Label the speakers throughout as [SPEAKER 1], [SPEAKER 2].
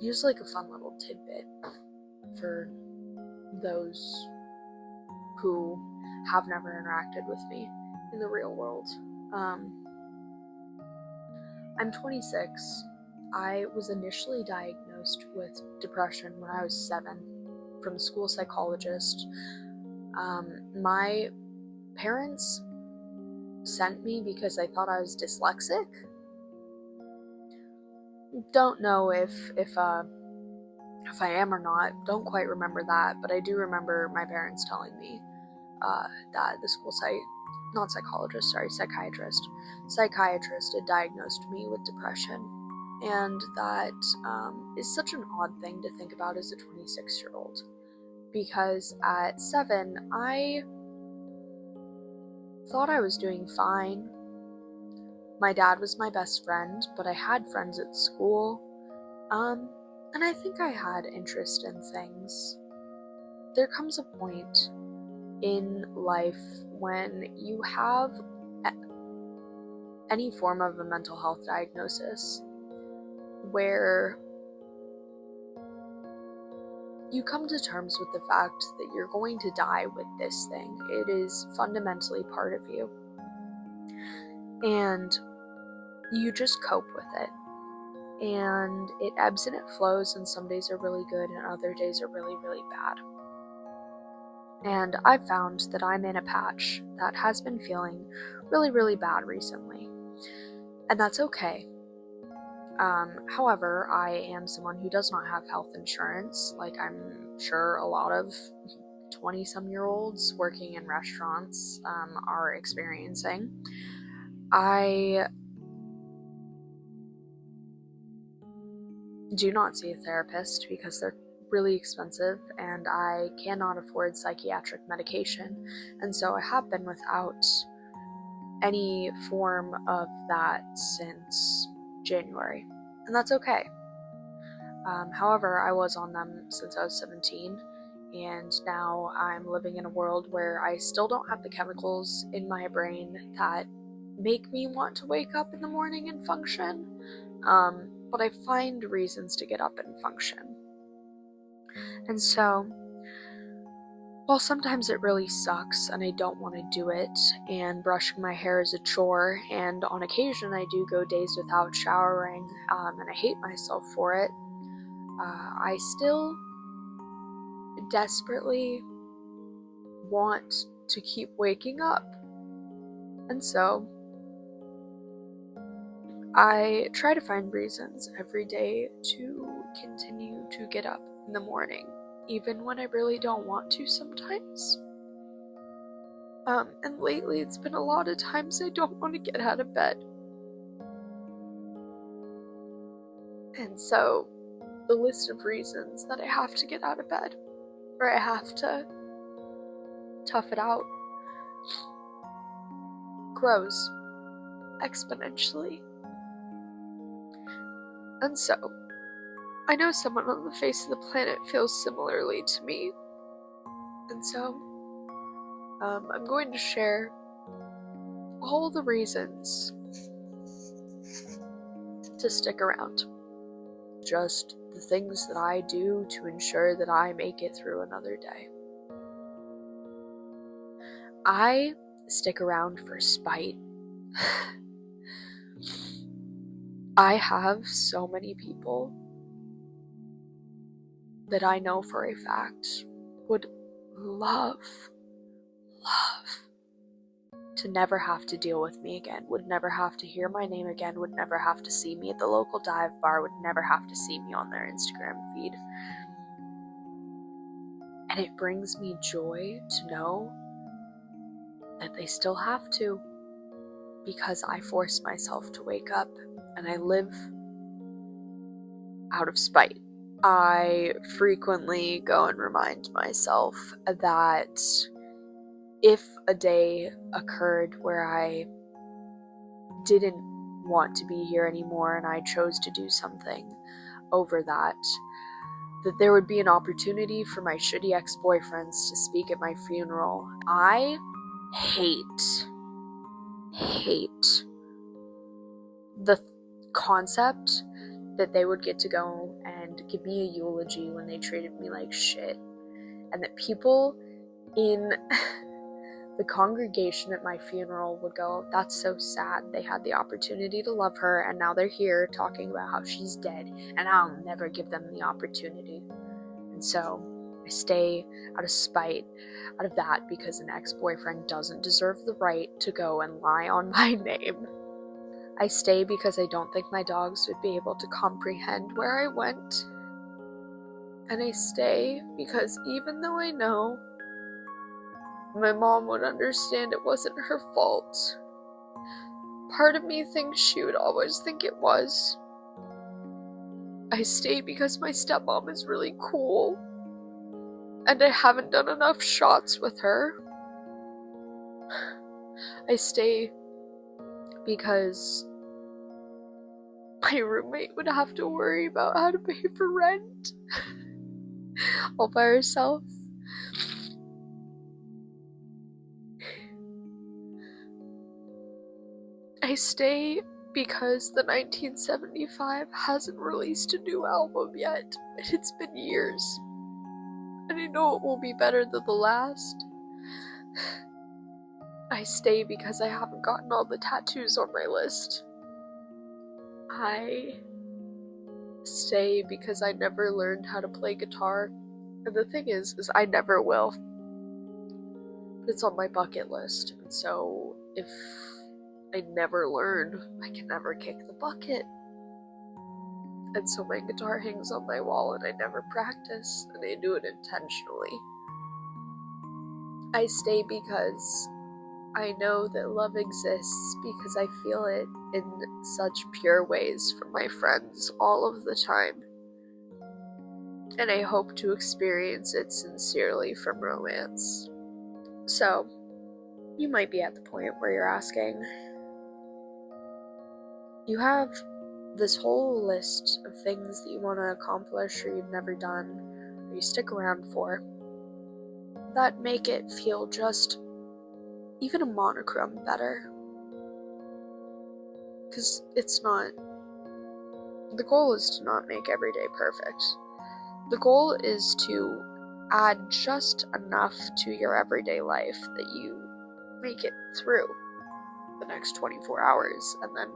[SPEAKER 1] here's like a fun little tidbit for those who have never interacted with me in the real world. I'm 26. I was initially diagnosed with depression when I was 7 from a school psychologist. My parents sent me because I thought I was dyslexic. Don't know if I am or not. Don't quite remember that, but I do remember my parents telling me that the school psychiatrist had diagnosed me with depression. And that is such an odd thing to think about as a 26-year-old. Because at 7, I thought I was doing fine. My dad was my best friend, but I had friends at school. And I think I had interest in things. There comes a point in life when you have any form of a mental health diagnosis where you come to terms with the fact that you're going to die with this thing. It is fundamentally part of you. And you just cope with it. And it ebbs and it flows, and some days are really good and other days are really, really bad. And I've found that I'm in a patch that has been feeling really, really bad recently. And that's okay. However, I am someone who does not have health insurance, like I'm sure a lot of 20-some-year-olds working in restaurants are experiencing. I do not see a therapist because they're really expensive, and I cannot afford psychiatric medication, and so I have been without any form of that since January, and that's okay. However, I was on them since I was 17, and now I'm living in a world where I still don't have the chemicals in my brain that make me want to wake up in the morning and function, but I find reasons to get up and function. And so, while sometimes it really sucks and I don't want to do it, and brushing my hair is a chore, and on occasion I do go days without showering, and I hate myself for it, I still desperately want to keep waking up. And so, I try to find reasons every day to continue to get up in the morning, even when I really don't want to sometimes. And lately it's been a lot of times I don't want to get out of bed. And so, the list of reasons that I have to get out of bed, or I have to tough it out, grows exponentially. And so, I know someone on the face of the planet feels similarly to me. And so, I'm going to share all the reasons to stick around. Just the things that I do to ensure that I make it through another day. I stick around for spite. I have so many people that I know for a fact would love to never have to deal with me again, would never have to hear my name again, would never have to see me at the local dive bar, would never have to see me on their Instagram feed. And it brings me joy to know that they still have to, because I force myself to wake up and I live out of spite. I frequently go and remind myself that if a day occurred where I didn't want to be here anymore and I chose to do something over that there would be an opportunity for my shitty ex-boyfriends to speak at my funeral. I hate the concept that they would get to go and give me a eulogy when they treated me like shit, and that people in the congregation at my funeral would go, "That's so sad. They had the opportunity to love her, and now they're here talking about how she's dead, and I'll never give them the opportunity." And so I stay out of spite, out of that, because an ex-boyfriend doesn't deserve the right to go and lie on my name. I stay because I don't think my dogs would be able to comprehend where I went. And I stay because even though I know my mom would understand it wasn't her fault, part of me thinks she would always think it was. I stay because my stepmom is really cool, and I haven't done enough shots with her. I stay because my roommate would have to worry about how to pay for rent all by herself. I stay because the 1975 hasn't released a new album yet, and it's been years. And I know it will be better than the last. I stay because I haven't gotten all the tattoos on my list. I stay because I never learned how to play guitar. And the thing is I never will. But it's on my bucket list. And so if I never learn, I can never kick the bucket. And so my guitar hangs on my wall and I never practice, and I do it intentionally. I stay because I know that love exists, because I feel it in such pure ways from my friends all of the time. And I hope to experience it sincerely from romance. So, you might be at the point where you're asking, you have this whole list of things that you want to accomplish or you've never done, or you stick around for, that make it feel just even a monochrome better. Because it's not, the goal is to not make every day perfect. The goal is to add just enough to your everyday life that you make it through the next 24 hours, and then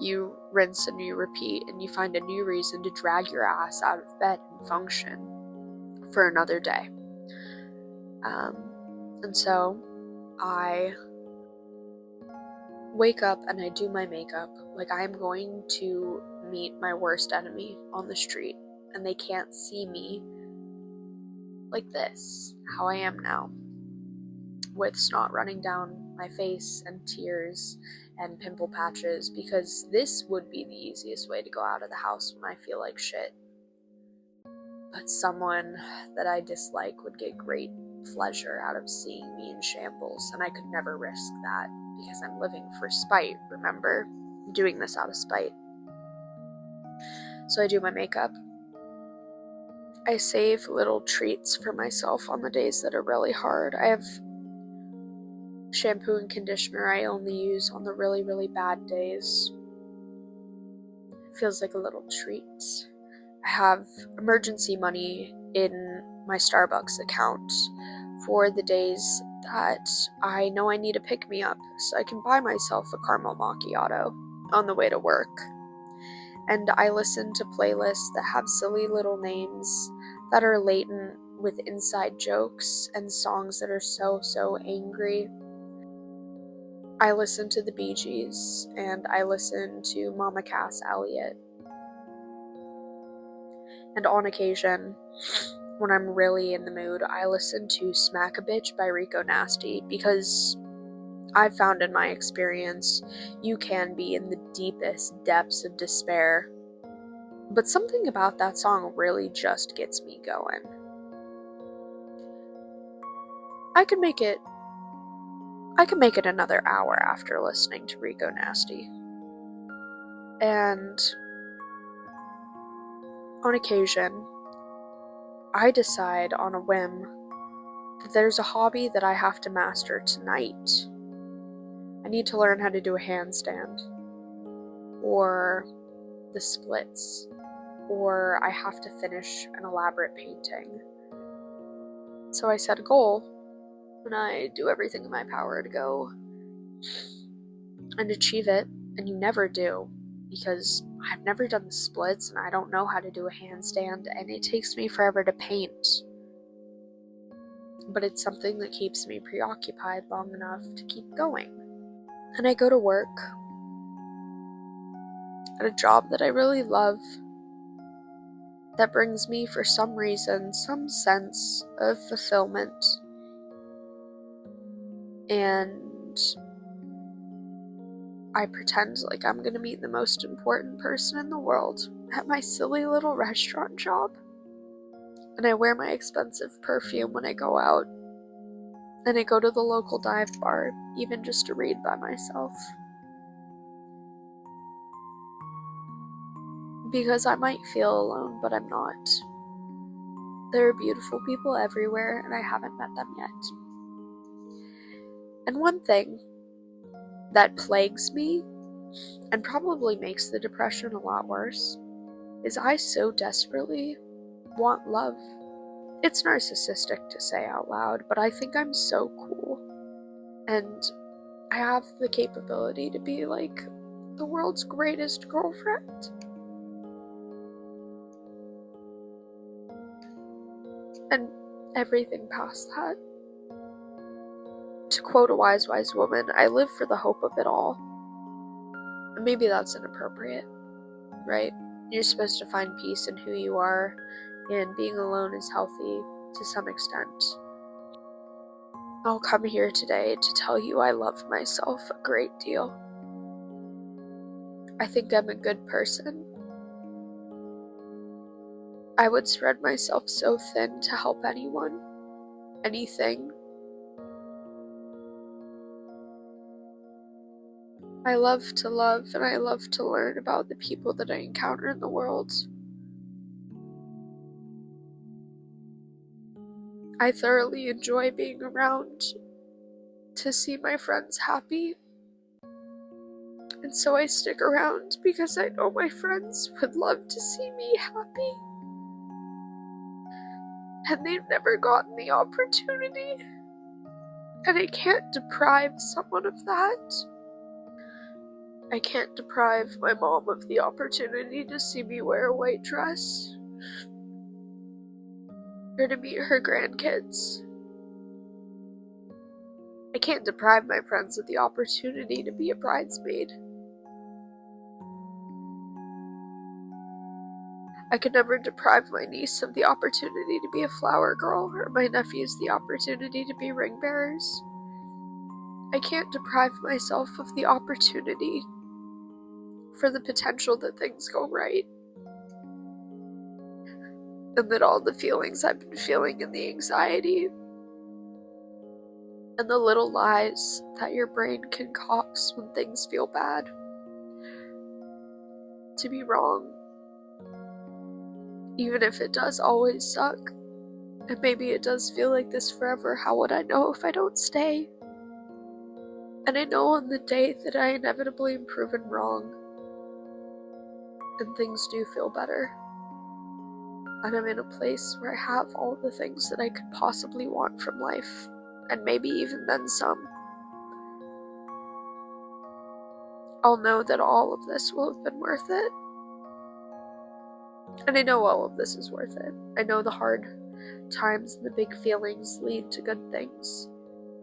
[SPEAKER 1] you rinse and you repeat, and you find a new reason to drag your ass out of bed and function for another day. And so I wake up and I do my makeup like I'm going to meet my worst enemy on the street, and they can't see me like this, how I am now, with snot running down my face and tears and pimple patches, because this would be the easiest way to go out of the house when I feel like shit. But someone that I dislike would get great pleasure out of seeing me in shambles, and I could never risk that, because I'm living for spite, remember? I'm doing this out of spite. So I do my makeup. I save little treats for myself on the days that are really hard. I have shampoo and conditioner I only use on the really, really bad days. It feels like a little treat. I have emergency money in my Starbucks account for the days that I know I need a pick-me-up, so I can buy myself a caramel macchiato on the way to work. And I listen to playlists that have silly little names that are latent with inside jokes and songs that are so angry. I listen to the Bee Gees, and I listen to Mama Cass Elliot. And on occasion, when I'm really in the mood, I listen to Smack a Bitch by Rico Nasty, because I've found in my experience, you can be in the deepest depths of despair, but something about that song really just gets me going. I could make it another hour after listening to Rico Nasty. And on occasion, I decide on a whim that there's a hobby that I have to master tonight. I need to learn how to do a handstand, or the splits, or I have to finish an elaborate painting. So I set a goal, and I do everything in my power to go and achieve it, and you never do, because I've never done the splits, and I don't know how to do a handstand, and it takes me forever to paint. But it's something that keeps me preoccupied long enough to keep going. And I go to work at a job that I really love, that brings me, for some reason, some sense of fulfillment. And I pretend like I'm gonna meet the most important person in the world at my silly little restaurant job. And I wear my expensive perfume when I go out. And I go to the local dive bar, even just to read by myself. Because I might feel alone, but I'm not. There are beautiful people everywhere, and I haven't met them yet. And one thing that plagues me, and probably makes the depression a lot worse, is I so desperately want love. It's narcissistic to say out loud, but I think I'm so cool. And I have the capability to be like the world's greatest girlfriend. And everything past that. To quote a wise woman, I live for the hope of it all. And maybe that's inappropriate, right? You're supposed to find peace in who you are, and being alone is healthy to some extent. I'll come here today to tell you I love myself a great deal. I think I'm a good person. I would spread myself so thin to help anyone, anything. I love to love, and I love to learn about the people that I encounter in the world. I thoroughly enjoy being around to see my friends happy. And so I stick around because I know my friends would love to see me happy. And they've never gotten the opportunity. And I can't deprive someone of that. I can't deprive my mom of the opportunity to see me wear a white dress, or to meet her grandkids. I can't deprive my friends of the opportunity to be a bridesmaid. I could never deprive my niece of the opportunity to be a flower girl, or my nephews the opportunity to be ring bearers. I can't deprive myself of the opportunity for the potential that things go right. And that all the feelings I've been feeling, and the anxiety, and the little lies that your brain concocts when things feel bad, to be wrong. Even if it does always suck, and maybe it does feel like this forever, how would I know if I don't stay? And I know on the day that I inevitably am proven wrong, and things do feel better, and I'm in a place where I have all the things that I could possibly want from life, and maybe even then some, I'll know that all of this will have been worth it. And I know all of this is worth it. I know the hard times and the big feelings lead to good things.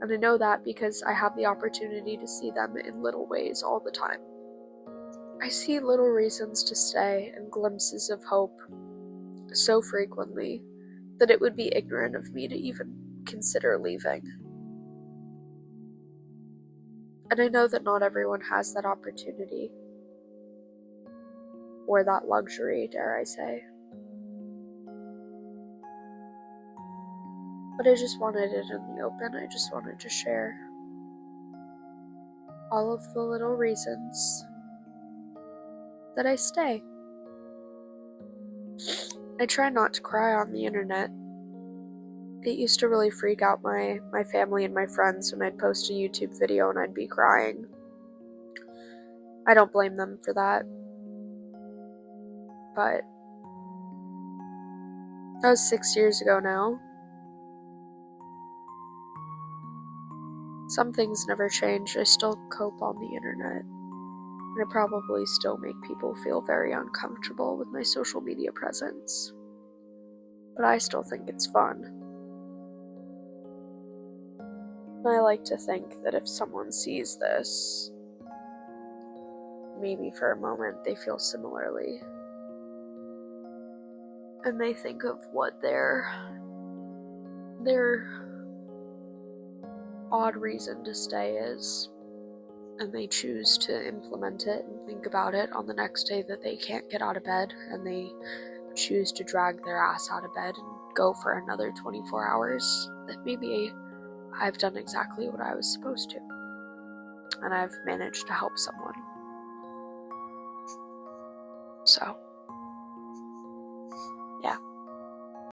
[SPEAKER 1] And I know that because I have the opportunity to see them in little ways all the time. I see little reasons to stay and glimpses of hope so frequently that it would be ignorant of me to even consider leaving. And I know that not everyone has that opportunity, or that luxury, dare I say. But I just wanted it in the open. I just wanted to share all of the little reasons that I stay. I try not to cry on the internet. It used to really freak out my family and my friends when I'd post a YouTube video and I'd be crying. I don't blame them for that. but that was 6 years ago now. Some things never change. I still cope on the internet. And I probably still make people feel very uncomfortable with my social media presence. But I still think it's fun. And I like to think that if someone sees this, maybe for a moment they feel similarly. And they think of what their odd reason to stay is, and they choose to implement it and think about it on the next day that they can't get out of bed, and they choose to drag their ass out of bed and go for another 24 hours, that maybe I've done exactly what I was supposed to, and I've managed to help someone.